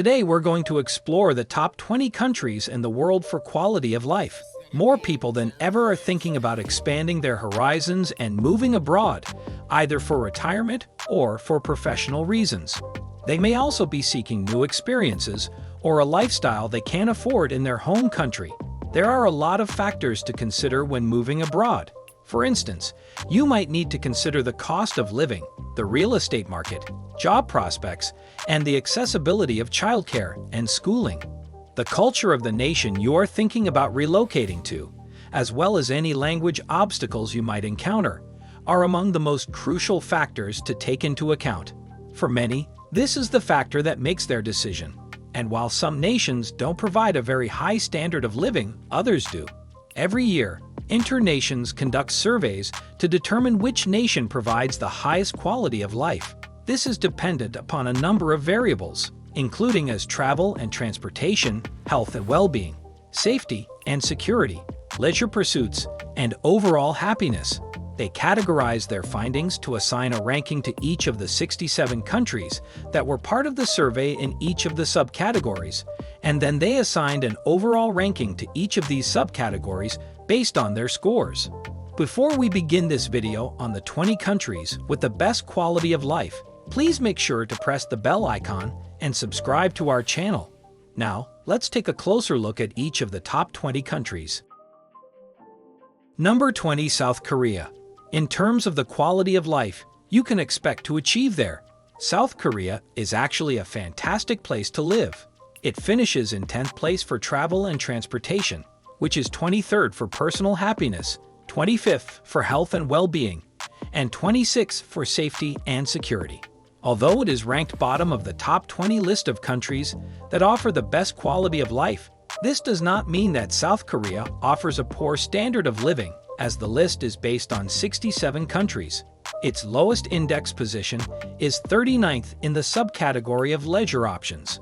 Today we're going to explore the top 20 countries in the world for quality of life. More people than ever are thinking about expanding their horizons and moving abroad, either for retirement or for professional reasons. They may also be seeking new experiences or a lifestyle they can't afford in their home country. There are a lot of factors to consider when moving abroad. For instance, you might need to consider the cost of living, the real estate market, job prospects, and the accessibility of childcare and schooling. The culture of the nation you are thinking about relocating to, as well as any language obstacles you might encounter, are among the most crucial factors to take into account. For many, this is the factor that makes their decision. And while some nations don't provide a very high standard of living, others do. Every year, Internations conduct surveys to determine which nation provides the highest quality of life. This is dependent upon a number of variables, including as travel and transportation, health and well-being, safety and security, leisure pursuits, and overall happiness. They categorize their findings to assign a ranking to each of the 67 countries that were part of the survey in each of the subcategories, and then they assigned an overall ranking to each of these subcategories based on their scores. Before we begin this video on the 20 countries with the best quality of life, please make sure to press the bell icon and subscribe to our channel. Now, let's take a closer look at each of the top 20 countries. Number 20, South Korea. In terms of the quality of life you can expect to achieve there, South Korea is actually a fantastic place to live. It finishes in 10th place for travel and transportation, which is 23rd for personal happiness, 25th for health and well-being, and 26th for safety and security. Although it is ranked bottom of the top 20 list of countries that offer the best quality of life, this does not mean that South Korea offers a poor standard of living, as the list is based on 67 countries. Its lowest index position is 39th in the subcategory of leisure options.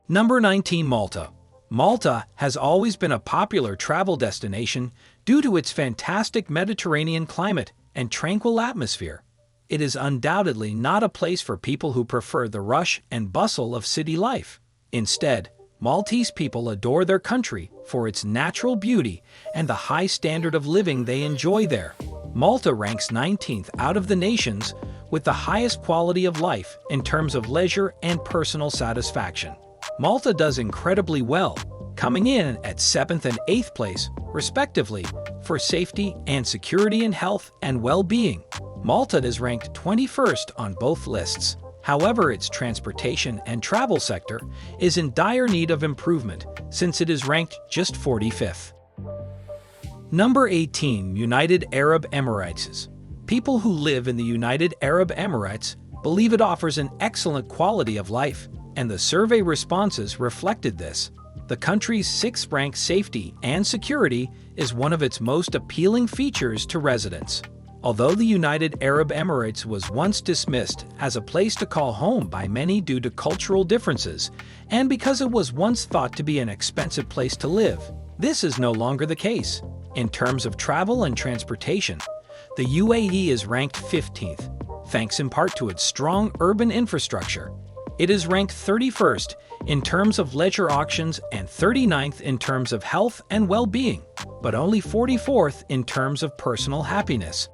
Number 19, Malta. Malta has always been a popular travel destination due to its fantastic Mediterranean climate and tranquil atmosphere. It is undoubtedly not a place for people who prefer the rush and bustle of city life. Instead, Maltese people adore their country for its natural beauty and the high standard of living they enjoy there. Malta ranks 19th out of the nations with the highest quality of life in terms of leisure and personal satisfaction. Malta does incredibly well, coming in at 7th and 8th place, respectively, for safety and security and health and well-being. Malta is ranked 21st on both lists. However, its transportation and travel sector is in dire need of improvement since it is ranked just 45th. Number 18, United Arab Emirates. People who live in the United Arab Emirates believe it offers an excellent quality of life, and the survey responses reflected this. The country's 6th-ranked safety and security is one of its most appealing features to residents. Although the United Arab Emirates was once dismissed as a place to call home by many due to cultural differences, and because it was once thought to be an expensive place to live, this is no longer the case. In terms of travel and transportation, the UAE is ranked 15th, thanks in part to its strong urban infrastructure. It is ranked 31st in terms of leisure options and 39th in terms of health and well-being, but only 44th in terms of personal happiness.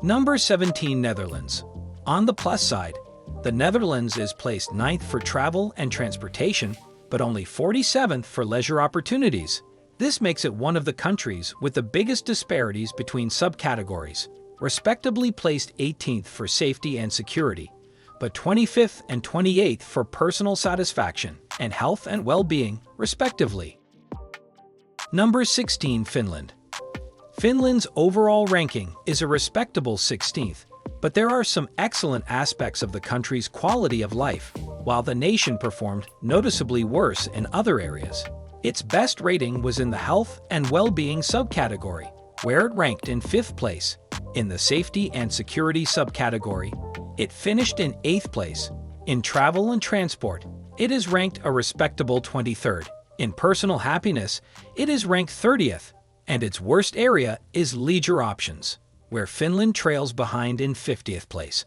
Number 17, Netherlands. On the plus side, the Netherlands is placed 9th for travel and transportation, but only 47th for leisure opportunities. This makes it one of the countries with the biggest disparities between subcategories, respectively placed 18th for safety and security, but 25th and 28th for personal satisfaction and health and well-being, respectively. Number 16, Finland. Finland's overall ranking is a respectable 16th, but there are some excellent aspects of the country's quality of life, while the nation performed noticeably worse in other areas. Its best rating was in the health and well-being subcategory, where it ranked in 5th place. In the safety and security subcategory, it finished in 8th place. In travel and transport, it is ranked a respectable 23rd. In personal happiness, it is ranked 30th. And its worst area is leisure options, where Finland trails behind in 50th place.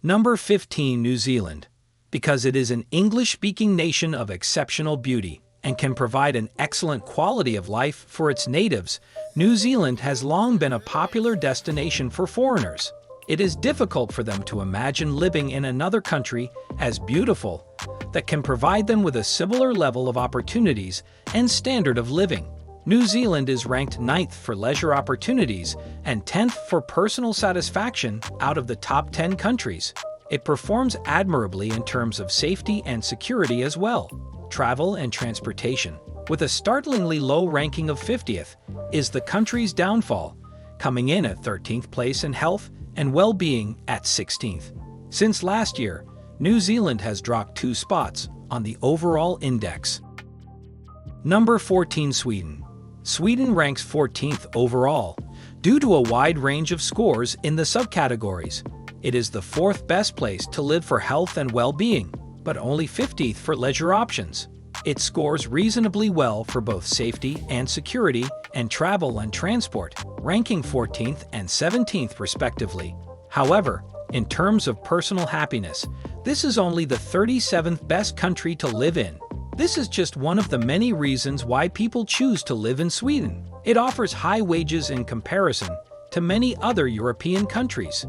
Number 15, New Zealand. Because it is an English-speaking nation of exceptional beauty and can provide an excellent quality of life for its natives, New Zealand has long been a popular destination for foreigners. It is difficult for them to imagine living in another country as beautiful that can provide them with a similar level of opportunities and standard of living. New Zealand is ranked 9th for leisure opportunities and 10th for personal satisfaction out of the top 10 countries. It performs admirably in terms of safety and security as well. Travel and transportation, with a startlingly low ranking of 50th, is the country's downfall, coming in at 13th place in health and well-being at 16th. Since last year, New Zealand has dropped 2 spots on the overall index. Number 14. Sweden. Sweden ranks 14th overall, due to a wide range of scores in the subcategories. It is the 4th best place to live for health and well-being, but only 50th for leisure options. It scores reasonably well for both safety and security and travel and transport, ranking 14th and 17th respectively. However, in terms of personal happiness, this is only the 37th best country to live in. This is just one of the many reasons why people choose to live in Sweden. It offers high wages in comparison to many other European countries.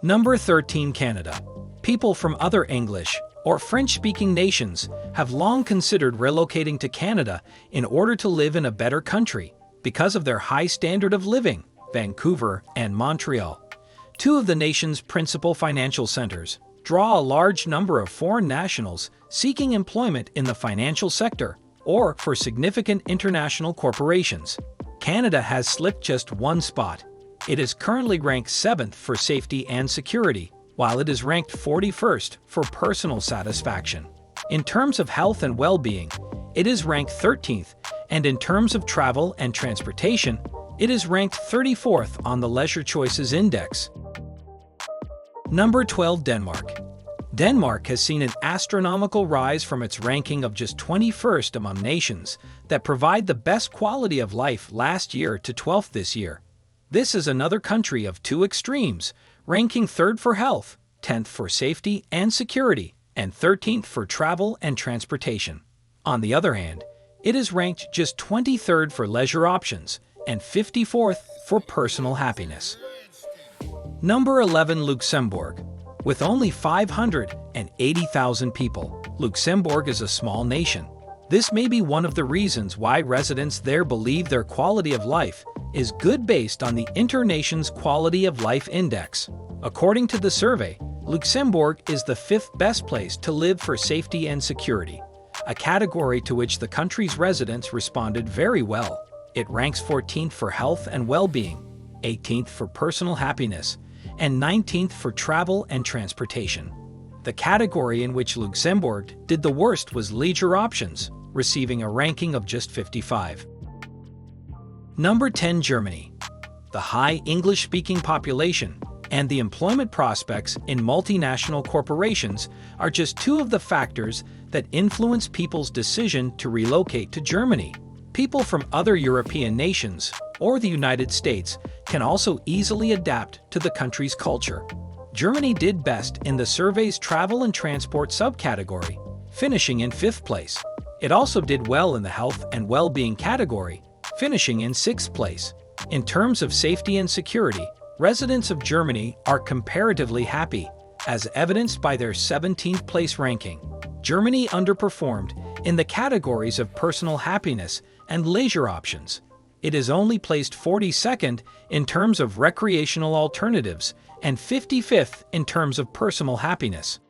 Number 13. Canada. People from other English or French-speaking nations have long considered relocating to Canada in order to live in a better country because of their high standard of living. Vancouver and Montreal, 2 of the nation's principal financial centers, draw a large number of foreign nationals seeking employment in the financial sector or for significant international corporations. Canada has slipped just 1 spot. It is currently ranked 7th for safety and security, while it is ranked 41st for personal satisfaction. In terms of health and well-being, it is ranked 13th, and in terms of travel and transportation, it is ranked 34th on the Leisure Choices Index. Number 12. Denmark. Denmark has seen an astronomical rise from its ranking of just 21st among nations that provide the best quality of life last year to 12th this year. This is another country of 2 extremes, ranking 3rd for health, 10th for safety and security, and 13th for travel and transportation. On the other hand, it is ranked just 23rd for leisure options and 54th for personal happiness. Number 11. Luxembourg. With only 580,000 people, Luxembourg is a small nation. This may be one of the reasons why residents there believe their quality of life is good based on the Internation's Quality of Life Index. According to the survey, Luxembourg is the 5th best place to live for safety and security, a category to which the country's residents responded very well. It ranks 14th for health and well-being, 18th for personal happiness, and 19th for travel and transportation. The category in which Luxembourg did the worst was leisure options, receiving a ranking of just 55. Number 10. Germany. The high English-speaking population and the employment prospects in multinational corporations are just 2 of the factors that influence people's decision to relocate to Germany. People from other European nations or the United States can also easily adapt to the country's culture. Germany did best in the survey's travel and transport subcategory, finishing in 5th place. It also did well in the health and well-being category, finishing in 6th place. In terms of safety and security, residents of Germany are comparatively happy, as evidenced by their 17th place ranking. Germany underperformed in the categories of personal happiness and leisure options. It is only placed 42nd in terms of recreational alternatives and 55th in terms of personal happiness.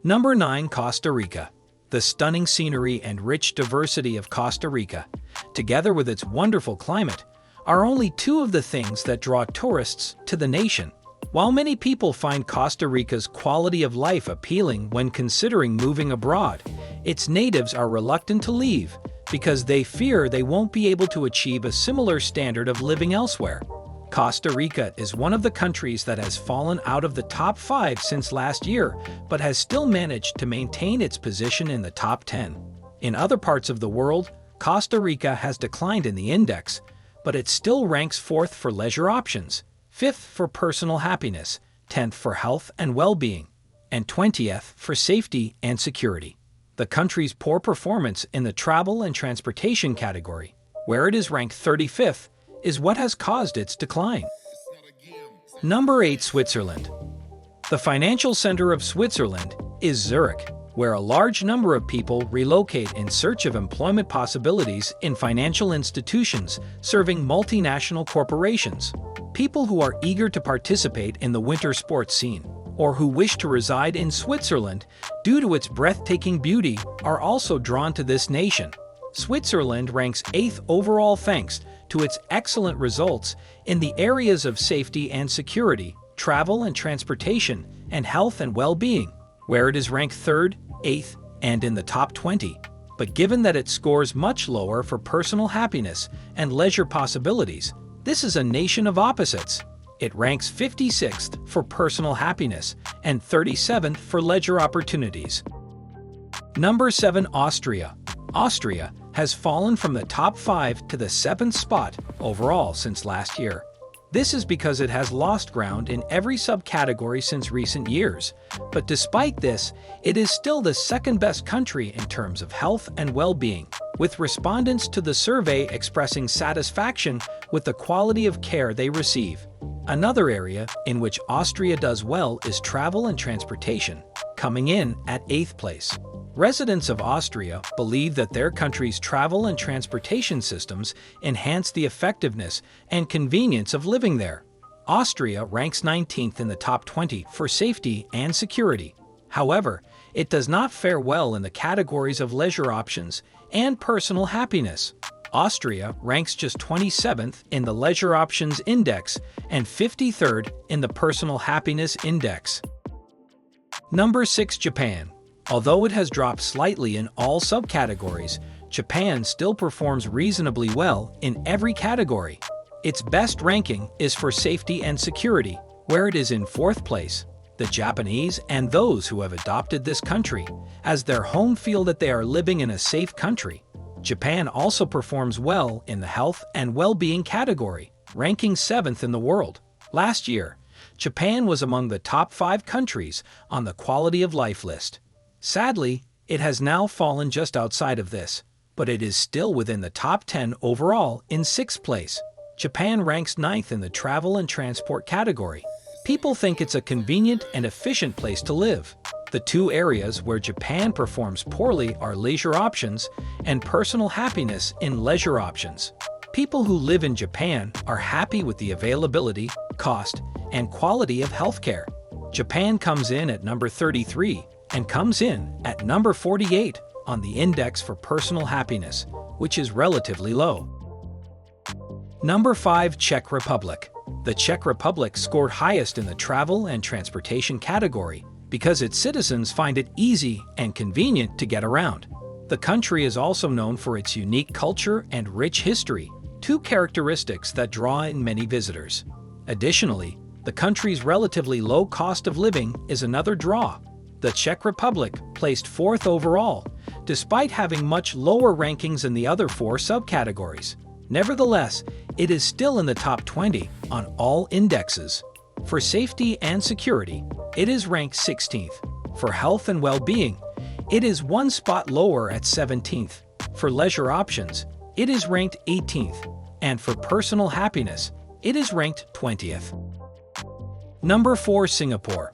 Number 9. Costa Rica. The stunning scenery and rich diversity of Costa Rica, together with its wonderful climate, are only 2 of the things that draw tourists to the nation. While many people find Costa Rica's quality of life appealing when considering moving abroad, its natives are reluctant to leave because they fear they won't be able to achieve a similar standard of living elsewhere. Costa Rica is one of the countries that has fallen out of the top 5 since last year, but has still managed to maintain its position in the top 10. In other parts of the world, Costa Rica has declined in the index, but it still ranks 4th for leisure options, 5th for personal happiness, 10th for health and well-being. and 20th for safety and security. The country's poor performance in the travel and transportation category, where it is ranked 35th, is what has caused its decline. Number 8. Switzerland. The financial center of Switzerland is Zurich, where a large number of people relocate in search of employment possibilities in financial institutions serving multinational corporations. People who are eager to participate in the winter sports scene, or who wish to reside in Switzerland due to its breathtaking beauty, are also drawn to this nation. Switzerland ranks 8th overall thanks to its excellent results in the areas of safety and security, travel and transportation, and health and well-being, where it is ranked 3rd, 8th, and in the top 20. But given that it scores much lower for personal happiness and leisure possibilities, this is a nation of opposites. It ranks 56th for personal happiness and 37th for leisure opportunities. Number 7. Austria. Austria has fallen from the top 5 to the 7th spot overall since last year. This is because it has lost ground in every subcategory since recent years. But despite this, it is still the second-best country in terms of health and well-being, with respondents to the survey expressing satisfaction with the quality of care they receive. Another area in which Austria does well is travel and transportation, coming in at 8th place. Residents of Austria believe that their country's travel and transportation systems enhance the effectiveness and convenience of living there. Austria ranks 19th in the top 20 for safety and security. However, it does not fare well in the categories of leisure options and personal happiness. Austria ranks just 27th in the Leisure Options Index and 53rd in the Personal Happiness Index. Number 6. Japan. Although it has dropped slightly in all subcategories, Japan still performs reasonably well in every category. Its best ranking is for safety and security, where it is in 4th place. The Japanese and those who have adopted this country as their home feel that they are living in a safe country. Japan also performs well in the health and well-being category, ranking 7th in the world. Last year, Japan was among the top 5 countries on the quality of life list. Sadly, it has now fallen just outside of this, but it is still within the top 10 overall in 6th place. Japan ranks 9th in the travel and transport category. People think it's a convenient and efficient place to live. The two areas where Japan performs poorly are leisure options and personal happiness in leisure options. People who live in Japan are happy with the availability, cost, and quality of healthcare. Japan comes in at number 33 and comes in at number 48 on the Index for Personal Happiness, which is relatively low. Number 5. Czech Republic. The Czech Republic scored highest in the travel and transportation category because its citizens find it easy and convenient to get around. The country is also known for its unique culture and rich history, two characteristics that draw in many visitors. Additionally, the country's relatively low cost of living is another draw. The Czech Republic placed 4th overall, despite having much lower rankings in the other 4 subcategories. Nevertheless, it is still in the top 20 on all indexes. For safety and security, it is ranked 16th. For health and well-being, it is one spot lower at 17th. For leisure options, it is ranked 18th. And for personal happiness, it is ranked 20th. Number 4. Singapore.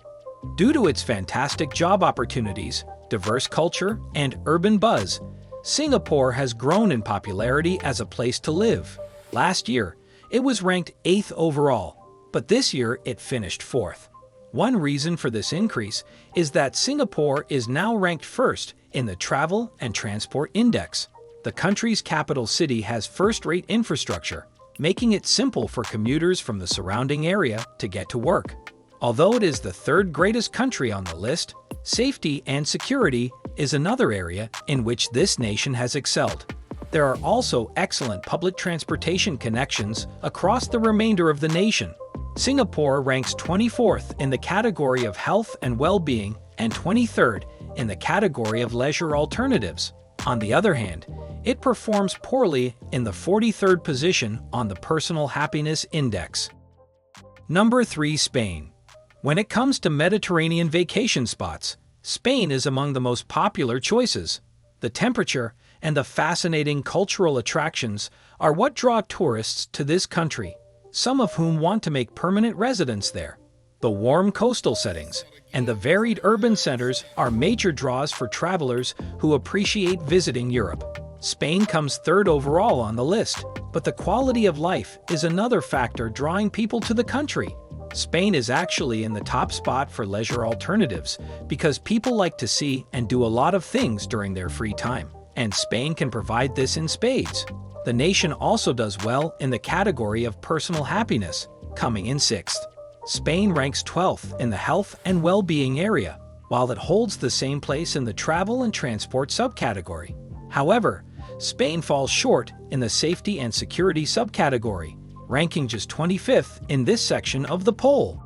Due to its fantastic job opportunities, diverse culture, and urban buzz, Singapore has grown in popularity as a place to live. Last year, it was ranked 8th overall, but this year it finished 4th. One reason for this increase is that Singapore is now ranked 1st in the Travel and Transport Index. The country's capital city has first-rate infrastructure, making it simple for commuters from the surrounding area to get to work. Although it is the 3rd greatest country on the list, safety and security is another area in which this nation has excelled. There are also excellent public transportation connections across the remainder of the nation. Singapore ranks 24th in the category of health and well-being and 23rd in the category of leisure alternatives. On the other hand, it performs poorly in the 43rd position on the Personal Happiness Index. Number 3. Spain. When it comes to Mediterranean vacation spots, Spain is among the most popular choices. The temperature and the fascinating cultural attractions are what draw tourists to this country, some of whom want to make permanent residence there. The warm coastal settings and the varied urban centers are major draws for travelers who appreciate visiting Europe. Spain comes third overall on the list, but the quality of life is another factor drawing people to the country. Spain is actually in the top spot for leisure alternatives because people like to see and do a lot of things during their free time, and Spain can provide this in spades. The nation also does well in the category of personal happiness, coming in 6th. Spain ranks 12th in the health and well-being area, while it holds the same place in the travel and transport subcategory. However, Spain falls short in the safety and security subcategory, ranking just 25th in this section of the poll.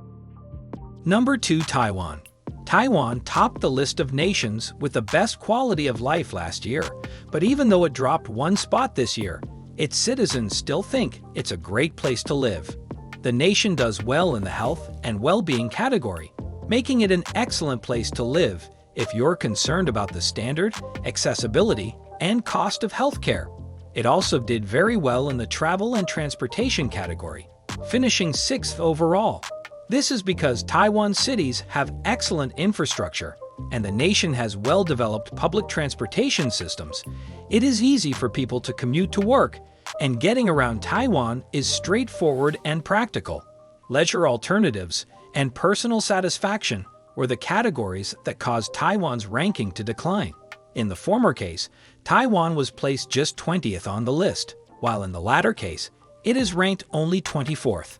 Number 2. Taiwan. Taiwan topped the list of nations with the best quality of life last year, but even though it dropped one spot this year, its citizens still think it's a great place to live. The nation does well in the health and well-being category, making it an excellent place to live if you're concerned about the standard, accessibility, and cost of healthcare. It also did very well in the travel and transportation category, finishing 6th overall. This is because Taiwan's cities have excellent infrastructure, and the nation has well-developed public transportation systems. It is easy for people to commute to work, and getting around Taiwan is straightforward and practical. Leisure alternatives and personal satisfaction were the categories that caused Taiwan's ranking to decline. In the former case, Taiwan was placed just 20th on the list, while in the latter case, it is ranked only 24th.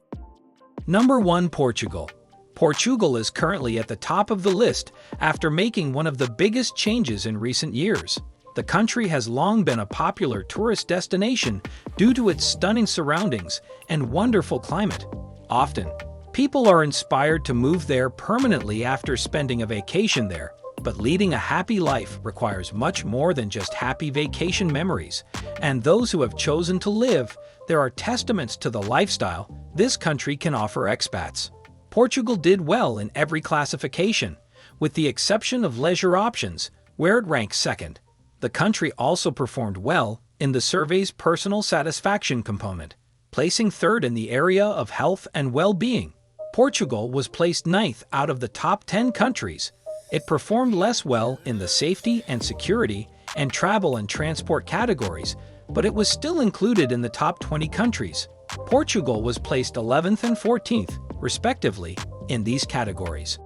Number 1. Portugal. Portugal is currently at the top of the list after making one of the biggest changes in recent years. The country has long been a popular tourist destination due to its stunning surroundings and wonderful climate. Often, people are inspired to move there permanently after spending a vacation there, but leading a happy life requires much more than just happy vacation memories, and those who have chosen to live there are testaments to the lifestyle this country can offer expats. Portugal did well in every classification, with the exception of leisure options, where it ranks 2nd. The country also performed well in the survey's personal satisfaction component, placing 3rd in the area of health and well-being. Portugal was placed 9th out of the top 10 countries. It performed less well in the safety and security and travel and transport categories, but it was still included in the top 20 countries. Portugal was placed 11th and 14th, respectively, in these categories.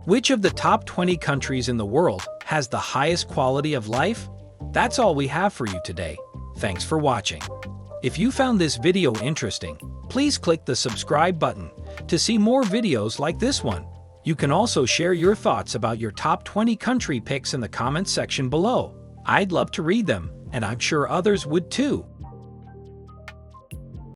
Which of the top 20 countries in the world has the highest quality of life? That's all we have for you today. Thanks for watching. If you found this video interesting, please click the subscribe button to see more videos like this one. You can also share your thoughts about your top 20 country picks in the comments section below. I'd love to read them, and I'm sure others would too.